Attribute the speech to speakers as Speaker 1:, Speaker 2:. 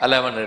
Speaker 1: 11